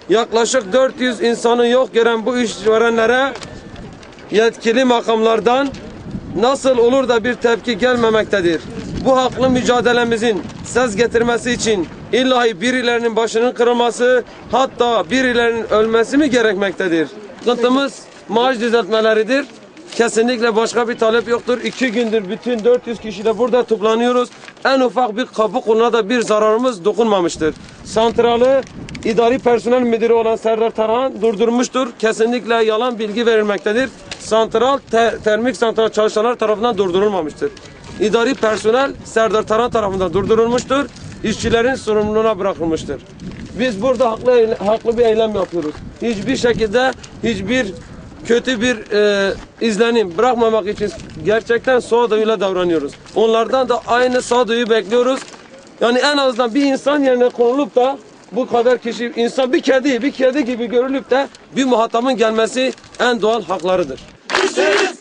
Yaklaşık 400 insanı yok gören bu işverenlere yetkili makamlardan nasıl olur da bir tepki gelmemektedir? Bu haklı mücadelemizin ses getirmesi için illahi birilerinin başının kırılması, hatta birilerinin ölmesi mi gerekmektedir? Sıkıntımız maaş düzeltmeleridir. Kesinlikle başka bir talep yoktur. 2 gündür bütün 400 kişi de burada toplanıyoruz. En ufak bir kapı koluna da bir zararımız dokunmamıştır. Santralı idari personel müdürü olan Serdar Tarhan durdurmuştur. Kesinlikle yalan bilgi verilmektedir. Santral termik santral çalışanlar tarafından durdurulmamıştır. İdari personel Serdar Tarhan tarafından durdurulmuştur. İşçilerin sorumluluğuna bırakılmıştır. Biz burada haklı bir eylem yapıyoruz. Hiçbir şekilde hiçbir kötü bir izlenim bırakmamak için gerçekten sağduyuyla davranıyoruz. Onlardan da aynı sağduyu bekliyoruz. Yani en azından bir insan yerine konulup da bu kadar kişi, insan bir kedi gibi görülüp de bir muhatabın gelmesi en doğal haklarıdır. İşçiyiz,